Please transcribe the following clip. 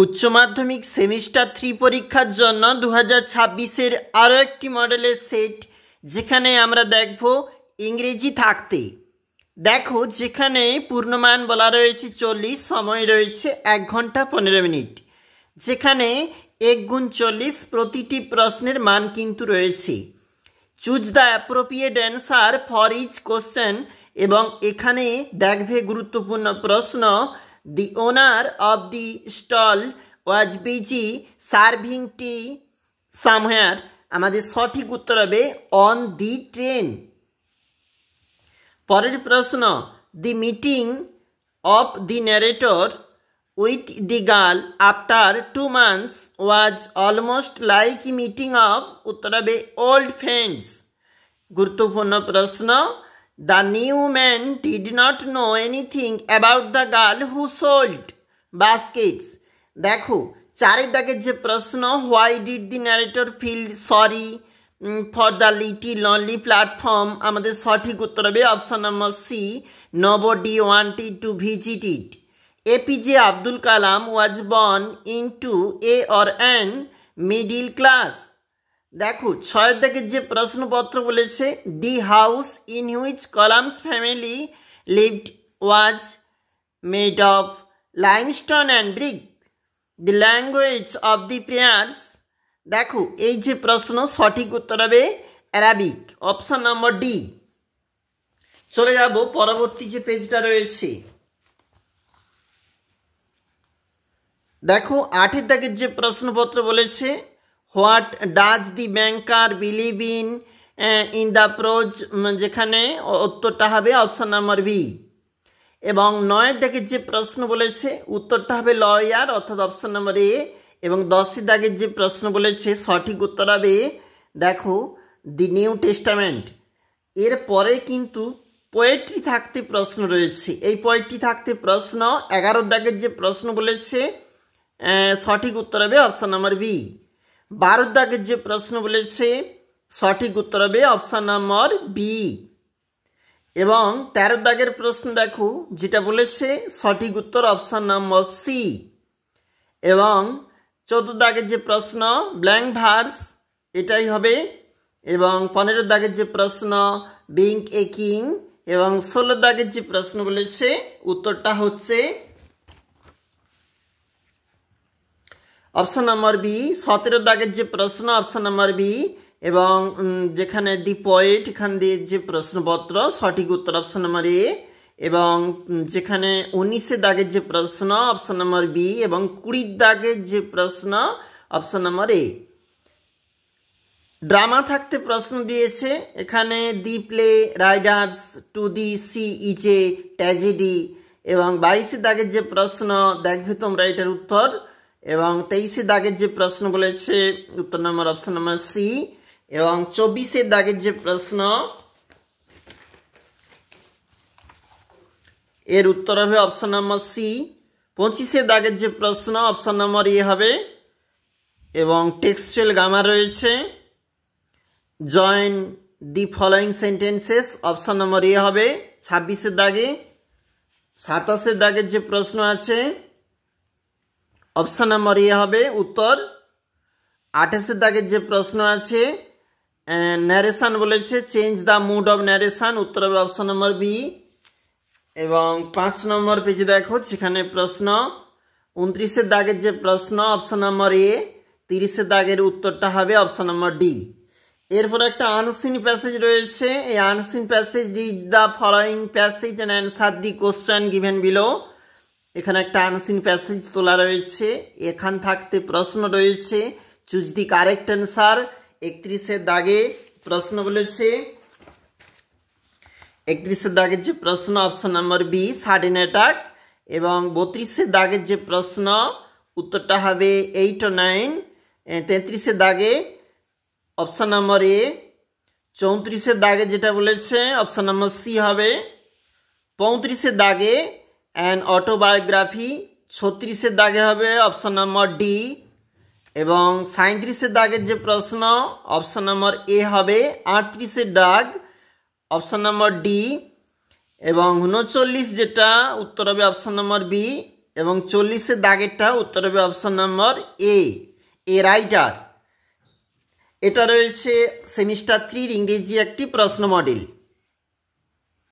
উচ্চ মাধ্যমিক সেমিস্টার 3 পরীক্ষার জন্য 2026-এর আরও একটি মডেলের সেট, যেখানে আমরা দেখব ইংরেজি থাকতে। দেখো, যেখানে পূর্ণমান বলা রয়েছে 40, সময় রয়েছে 1 ঘন্টা 15 মিনিট। যেখানে 1 গুণ 40 প্রতিটি প্রশ্নের মান কিন্তু রয়েছে। Choose the appropriate answer for each question. এবং এখানে দেখবে গুরুত্বপূর্ণ প্রশ্ন, The owner of the stall was busy serving tea somewhere. আমাদের সঠিক উত্তর হবে on the train। পরের প্রশ্ন, The meeting of the narrator with the girl after 2 months was almost like a meeting of উত্তর হবে old friends। গুরুত্বপূর্ণ প্রশ্ন, The new man did not know anything about the girl who sold baskets। দেখো, 4 দাগের যে প্রশ্ন, Why did the narrator feel sorry for the little lonely platform? আমাদের সঠিক উত্তর হবে option number C, Nobody wanted to visit it। APJ Abdul Kalam was born into a or an middle class। দেখো, 6 দাগের যে প্রশ্নপত্র বলেছে, the house in which columns family lived was made of limestone and brick. The language of the prayers. দেখো, এই যে প্রশ্ন, সঠিক উত্তর হবে অ্যারাবিক, অপশন নম্বর ডি। চলে যাব পরবর্তী যে পেজটা রয়েছে। দেখো, 8 দাগের যে প্রশ্নপত্র বলেছে, what does the banker believe in the pros, যেখানে উত্তরটা হবে অপশন নাম্বার বি। এবং 9 দাগের যে প্রশ্ন বলেছে, উত্তরটা হবে লয়ার, অর্থাৎ অপশন নাম্বার এ। এবং 10 দাগের যে প্রশ্ন বলেছে, সঠিক উত্তর হবে দেখো দি নিউ টেস্টামেন্ট। এর পরে কিন্তু পোয়েট্রি থাকতে প্রশ্ন রয়েছে। এই পোয়েট্রি থাকতে প্রশ্ন 11 দাগের যে প্রশ্ন বলেছে, সঠিক উত্তর হবে অপশন নাম্বার বি। 12 দাগের যে প্রশ্ন বলেছে, সঠিক উত্তর হবে অপশন নম্বর বি। এবং 13 দাগের প্রশ্ন দেখো, যেটা বলেছে সঠিক উত্তর অপশন নম্বর সি। এবং 14 দাগের যে প্রশ্ন, ব্ল্যাঙ্ক ভার্স, এটাই হবে। এবং 15 দাগের যে প্রশ্ন, বিং এ কিং। এবং 16 দাগের যে প্রশ্ন বলেছে, উত্তরটা হচ্ছে অপশন নম্বর বি। 17 দাগের যে প্রশ্ন, অপশন নম্বর বি। এবং যেখানে দি পোয়েট, এখান দিয়ে যে প্রশ্নপত্র, সঠিক উত্তর অপশন নম্বর এ। এবং যেখানে 19 দাগের যে প্রশ্ন, অপশন নম্বর বি। এবং 20 দাগের যে প্রশ্ন, অপশন নম্বর এ। ড্রামা থাকতে প্রশ্ন দিয়েছে, এখানে the play Riders to the Sea is a tragedy. এবং 22 দাগের যে প্রশ্ন, দেখবে তোমরা এটার উত্তর। এবং 23 দাগের যে প্রশ্ন বলেছে, উত্তর নম্বর অপশন নম্বর সি। এবং 24 দাগের যে প্রশ্ন, এর উত্তর হবে অপশন নম্বর সি। 25 দাগের যে প্রশ্ন, অপশন নম্বর এ হবে। এবং টেক্সচুয়াল গ্রামার রয়েছে, join the following sentences, option number A হবে 26 দাগে। 27 দাগের যে প্রশ্ন আছে, অপশন নম্বর এ হবে উত্তর। 28 দাগের যে প্রশ্ন আছে, ন্যারেশন বলেছে, change the mood of narration, উত্তর হবে অপশন নম্বর বি। এবং 5 নম্বর পেজে দেখো, সেখানে প্রশ্ন 29 দাগের যে প্রশ্ন, অপশন নম্বর এ। 30 দাগের উত্তরটা হবে অপশন নম্বর ডি। এরপর একটা আনসিন প্যাসেজ রয়েছে। এই unseen passage, read the following passage and answer the question given below. এখানে একটা আনসিন প্যাসেজ তোলা রয়েছে, এখান থাকতে প্রশ্ন রয়েছে, চুজ দি কারেক্ট অ্যান্সার। 31 দাগে প্রশ্ন বলেছে, 31 দাগের যে প্রশ্ন, option number B, sudden attack. এবং 32 দাগের যে প্রশ্ন, উত্তরটা হবে 8 ও 9। 33 দাগে অপশন নম্বর এ। 34 দাগে যেটা বলেছে, অপশন নম্বর সি হবে। 35 দাগে অ্যান অটোবায়োগ্রাফি। 36 দাগে হবে অপশন নম্বর ডি। এবং 37 দাগের যে প্রশ্ন, অপশন নম্বর এ হবে। 38 দাগ, অপশন নম্বর ডি। এবং 39 যেটা, উত্তর হবে অপশন নম্বর বি। এবং 40-এর দাগেরটা উত্তর হবে অপশন নম্বর এ রাইটার। এটা রয়েছে সেমিস্টার 3 ইংরেজি একটি প্রশ্ন মডেল।